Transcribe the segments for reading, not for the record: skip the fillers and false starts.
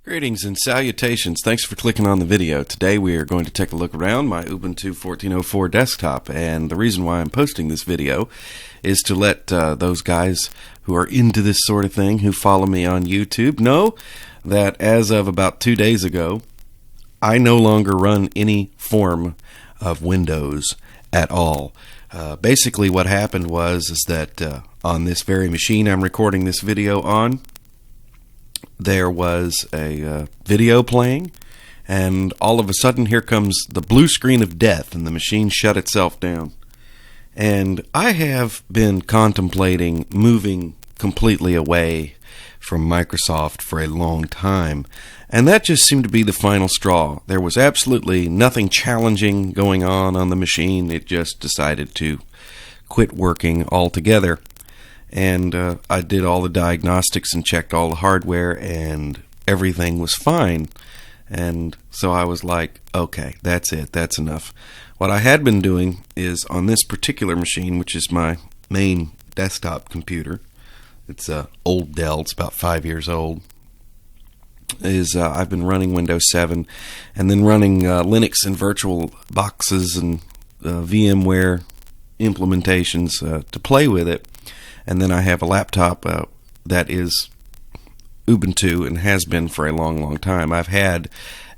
Greetings and salutations. Thanks for clicking on the video. Today we are going to take a look around my Ubuntu 14.04 desktop, and the reason why I'm posting this video is to let those guys who are into this sort of thing, who follow me on YouTube, know that as of about 2 days ago, I no longer run any form of Windows at all. Basically what happened was that on this very machine I'm recording this video on, there was a video playing, and all of a sudden here comes the blue screen of death, and the machine shut itself down. And I have been contemplating moving completely away from Microsoft for a long time, and that just seemed to be the final straw. There was absolutely nothing challenging going on the machine. It just decided to quit working altogether. And I did all the diagnostics and checked all the hardware, and everything was fine. And so I was like, okay, that's it, that's enough. What I had been doing is on this particular machine, which is my main desktop computer, it's a old Dell, it's about 5 years old, is I've been running Windows 7 and then running Linux and virtual boxes and VMware implementations to play with it. And then I have a laptop that is Ubuntu and has been for a long, long time. I've had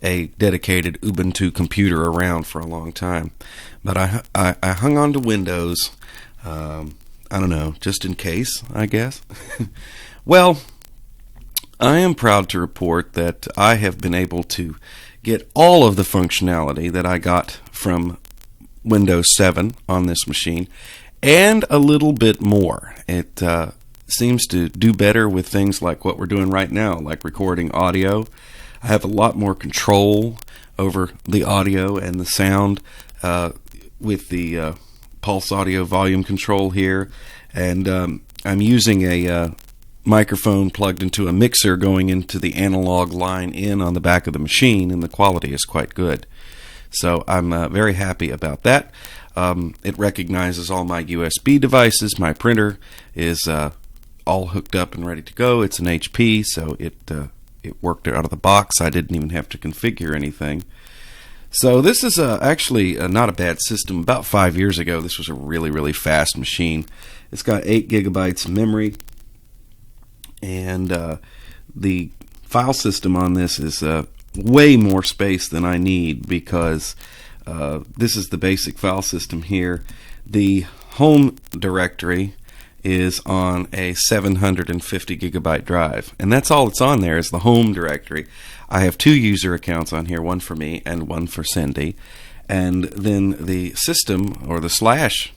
a dedicated Ubuntu computer around for a long time. But I hung on to Windows, I don't know, just in case, I guess. Well, I am proud to report that I have been able to get all of the functionality that I got from Windows 7 on this machine, and a little bit more. It seems to do better with things like what we're doing right now, like recording audio. I have a lot more control over the audio and the sound with the pulse audio volume control here. And I'm using a microphone plugged into a mixer going into the analog line in on the back of the machine, and the quality is quite good. So I'm very happy about that. It recognizes all my USB devices. My printer is all hooked up and ready to go. It's an HP, so it worked out of the box. I didn't even have to configure anything. So this is actually not a bad system. About 5 years ago, this was a really, really fast machine. It's got 8 gigabytes of memory, and the file system on this is way more space than I need, because this is the basic file system here. The home directory is on a 750 gigabyte drive, and that's all that's on there is the home directory. I have 2 user accounts on here, one for me and one for Cindy, and then the system, or the slash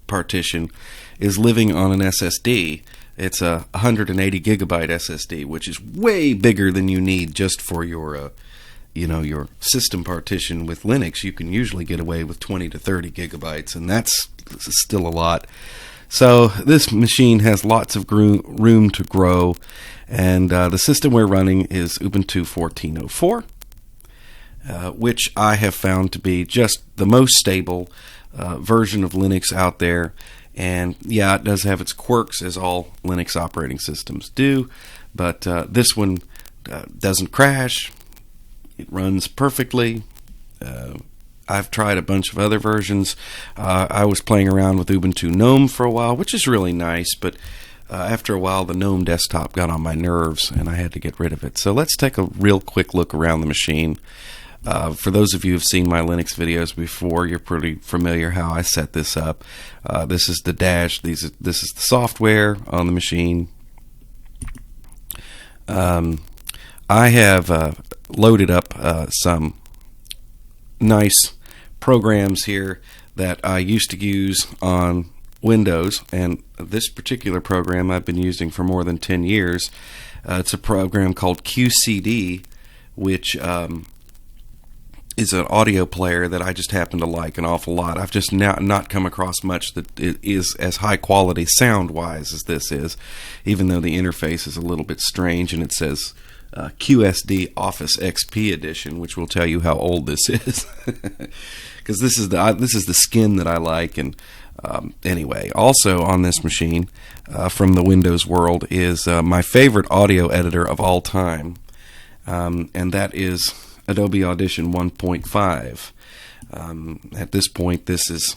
partition, is living on an SSD. It's a 180 gigabyte SSD, which is way bigger than you need just for your your system partition. With Linux, you can usually get away with 20 to 30 gigabytes, and that's still a lot. So this machine has lots of room to grow, and the system we're running is Ubuntu 14.04, which I have found to be just the most stable version of Linux out there. And yeah, it does have its quirks, as all Linux operating systems do, but this one doesn't crash. It runs perfectly. I've tried a bunch of other versions. I was playing around with Ubuntu GNOME for a while, which is really nice, but after a while the GNOME desktop got on my nerves and I had to get rid of it. So let's take a real quick look around the machine. For those of you who have seen my Linux videos before, you're pretty familiar how I set this up. This is the dash. This is the software on the machine. I have loaded up some nice programs here that I used to use on Windows, and this particular program I've been using for more than 10 years. It's a program called QCD, which is an audio player that I just happen to like an awful lot. I've just not come across much that is as high quality sound wise as this is, even though the interface is a little bit strange, and it says QSD Office XP edition, which will tell you how old this is, because this is the skin that I like. And anyway, also on this machine from the Windows world is my favorite audio editor of all time, and that is Adobe Audition 1.5. At this point, this is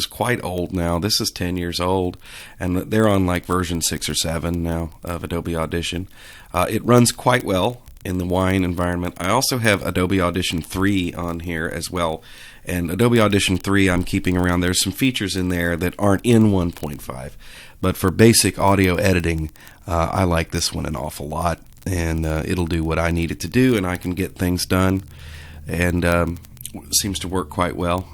quite old now. This is 10 years old, and they're on like version 6 or 7 now of Adobe Audition. It runs quite well in the Wine environment. I also have Adobe Audition 3 on here as well, and Adobe Audition 3 I'm keeping around. There's some features in there that aren't in 1.5, but for basic audio editing, I like this one an awful lot, and it'll do what I need it to do, and I can get things done, and seems to work quite well.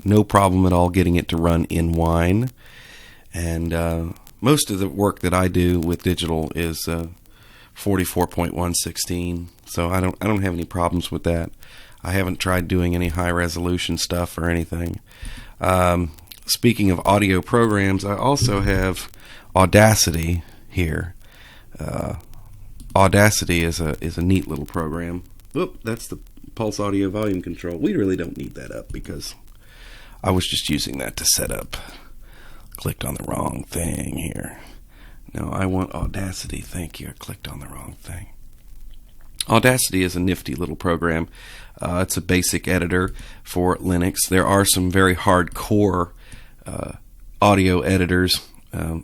No problem at all getting it to run in Wine, and most of the work that I do with digital is 44.116, so I don't have any problems with that. I haven't tried doing any high resolution stuff or anything. Speaking of audio programs, I also have Audacity here. Audacity is a neat little program. Whoop, that's the Pulse Audio Volume Control. We really don't need that up because I was just using that to set up. Clicked on the wrong thing here. No, I want Audacity. Thank you. I clicked on the wrong thing. Audacity is a nifty little program. It's a basic editor for Linux. There are some very hardcore audio editors.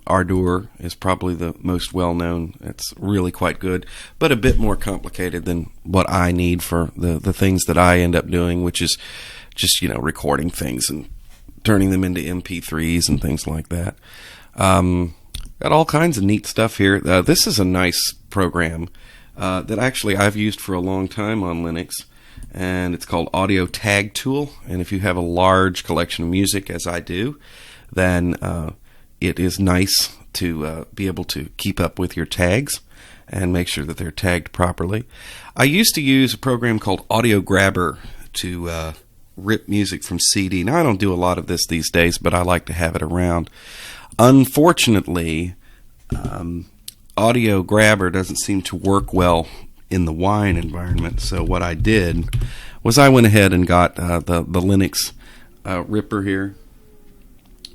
Ardour is probably the most well-known. It's really quite good, but a bit more complicated than what I need for the things that I end up doing, which is just, recording things and turning them into MP3s and things like that. Got all kinds of neat stuff here. This is a nice program that actually I've used for a long time on Linux, and it's called Audio Tag Tool. And if you have a large collection of music, as I do, then it is nice to be able to keep up with your tags and make sure that they're tagged properly. I used to use a program called Audio Grabber to rip music from CD. Now, I don't do a lot of this these days, but I like to have it around. Unfortunately, Audio Grabber doesn't seem to work well in the Wine environment, so what I did was I went ahead and got the Linux ripper here,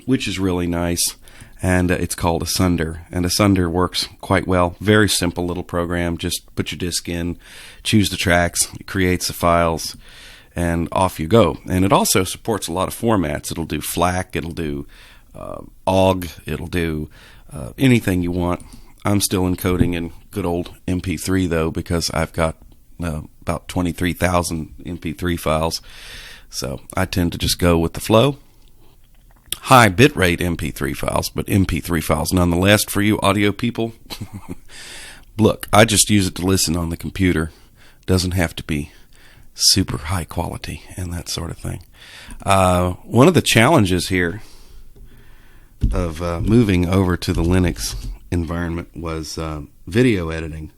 which is really nice. And it's called Asunder, and Asunder works quite well. Very simple little program. Just put your disk in, choose the tracks, it creates the files, and off you go. And it also supports a lot of formats. It'll do FLAC, it'll do OGG, it'll do anything you want. I'm still encoding in good old MP3 though, because I've got about 23,000 MP3 files. So I tend to just go with the flow. High bitrate MP3 files, but MP3 files nonetheless for you audio people. Look, I just use it to listen on the computer. Doesn't have to be super high quality and that sort of thing. One of the challenges here of moving over to the Linux environment was video editing.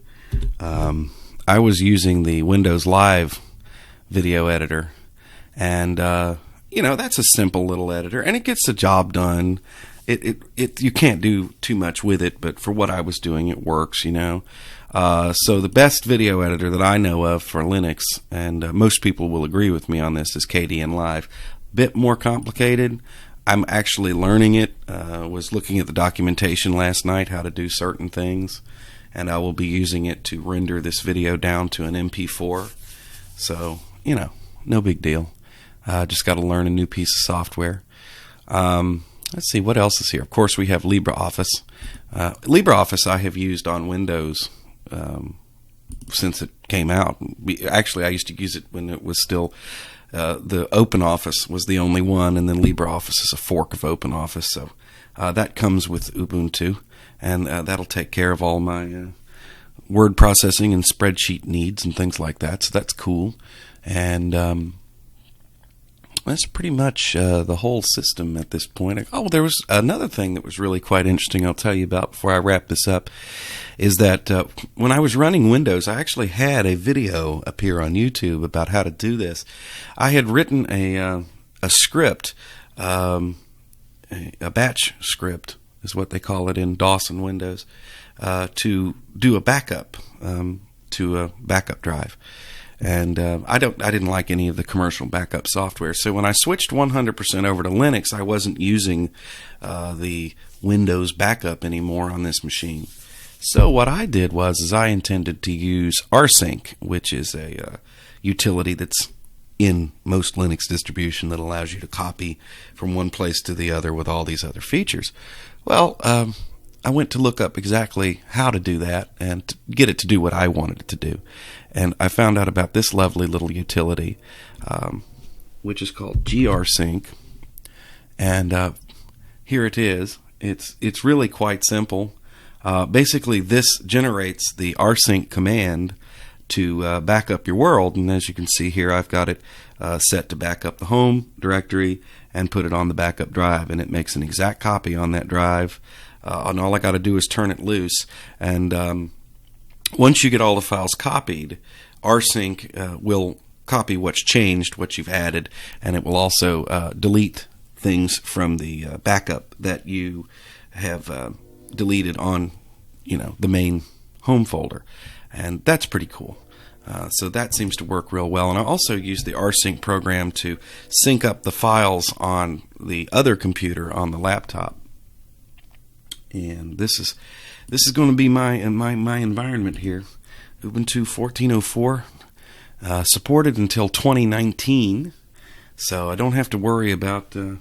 I was using the Windows Live video editor, and that's a simple little editor, and it gets the job done. You can't do too much with it, but for what I was doing, it works, So the best video editor that I know of for Linux, and most people will agree with me on this, is KDN Live. Bit more complicated. I'm actually learning it. Was looking at the documentation last night, how to do certain things, and I will be using it to render this video down to an MP4. So, no big deal. Just got to learn a new piece of software. Let's see, what else is here? Of course, we have LibreOffice. LibreOffice I have used on Windows since it came out. Actually, I used to use it when it was still the OpenOffice was the only one, and then LibreOffice is a fork of OpenOffice. So that comes with Ubuntu, and that'll take care of all my word processing and spreadsheet needs and things like that. So that's cool. And that's pretty much the whole system at this point. Oh, there was another thing that was really quite interesting I'll tell you about before I wrap this up, is that when I was running Windows, I actually had a video appear on YouTube about how to do this. I had written a script, a batch script is what they call it in DOS and Windows, to do a backup to a backup drive. And I didn't like any of the commercial backup software. So when I switched 100% over to Linux, I wasn't using the Windows backup anymore on this machine. So what I did was I intended to use rsync, which is a utility that's in most Linux distribution that allows you to copy from one place to the other with all these other features. Well, I went to look up exactly how to do that and to get it to do what I wanted it to do. And I found out about this lovely little utility, which is called grsync. And here it is. It's really quite simple. Basically, this generates the rsync command to back up your world, and as you can see here, I've got it set to back up the home directory and put it on the backup drive, and it makes an exact copy on that drive, and all I got to do is turn it loose, and once you get all the files copied, rsync will copy what's changed, what you've added, and it will also delete things from the backup that you have deleted on, the main home folder. And that's pretty cool. So that seems to work real well. And I also use the rsync program to sync up the files on the other computer on the laptop. And this is going to be my environment here. Ubuntu 14.04, supported until 2019. So I don't have to worry about the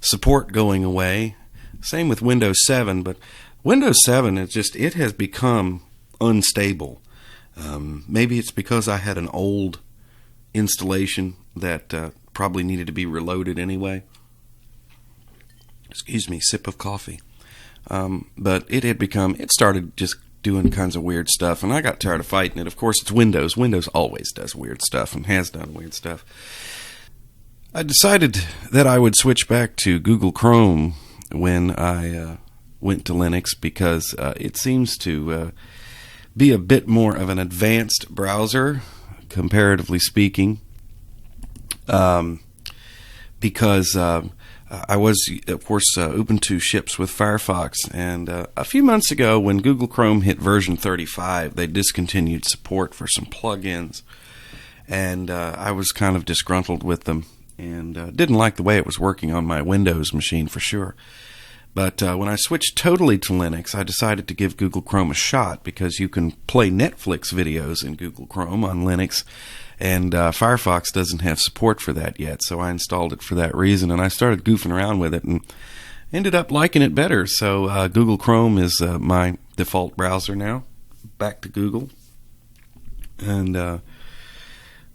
support going away. Same with Windows 7, but Windows 7 it has become unstable. Maybe it's because I had an old installation that probably needed to be reloaded anyway. Excuse me, sip of coffee. But it started just doing kinds of weird stuff, and I got tired of fighting it. Of course, it's Windows. Windows always does weird stuff and has done weird stuff. I decided that I would switch back to Google Chrome when I went to Linux because it seems to be a bit more of an advanced browser, comparatively speaking, because I was, of course, Ubuntu ships with Firefox, and a few months ago when Google Chrome hit version 35, they discontinued support for some plugins, and I was kind of disgruntled with them and didn't like the way it was working on my Windows machine for sure. But when I switched totally to Linux, I decided to give Google Chrome a shot because you can play Netflix videos in Google Chrome on Linux, and Firefox doesn't have support for that yet, so I installed it for that reason, and I started goofing around with it and ended up liking it better. So Google Chrome is my default browser now, back to Google. And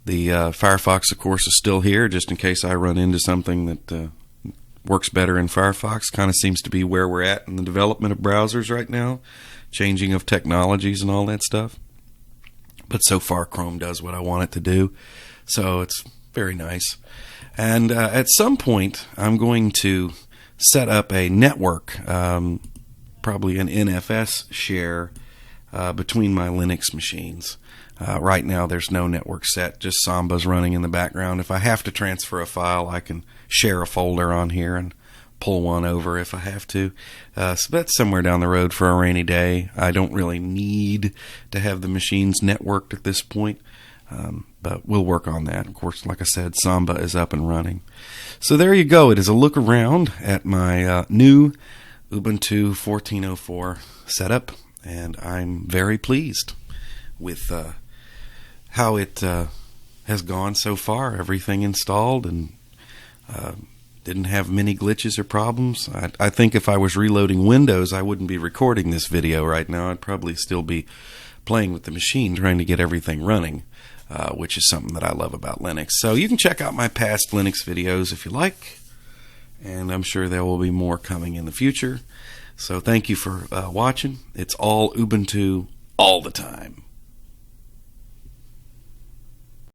the Firefox, of course, is still here just in case I run into something that works better in Firefox. Kind of seems to be where we're at in the development of browsers right now, changing of technologies and all that stuff. But so far, Chrome does what I want it to do, so it's very nice. And at some point, I'm going to set up a network, probably an NFS share between my Linux machines. Right now, there's no network set, just Samba's running in the background. If I have to transfer a file, I can share a folder on here and pull one over if I have to. So that's somewhere down the road for a rainy day. I don't really need to have the machines networked at this point, but we'll work on that. Of course, like I said, Samba is up and running. So there you go. It is a look around at my new Ubuntu 14.04 setup, and I'm very pleased with how it has gone so far. Everything installed and didn't have many glitches or problems. I think if I was reloading Windows, I wouldn't be recording this video right now. I'd probably still be playing with the machine trying to get everything running, which is something that I love about Linux. So you can check out my past Linux videos if you like, and I'm sure there will be more coming in the future. So thank you for watching. It's all Ubuntu all the time.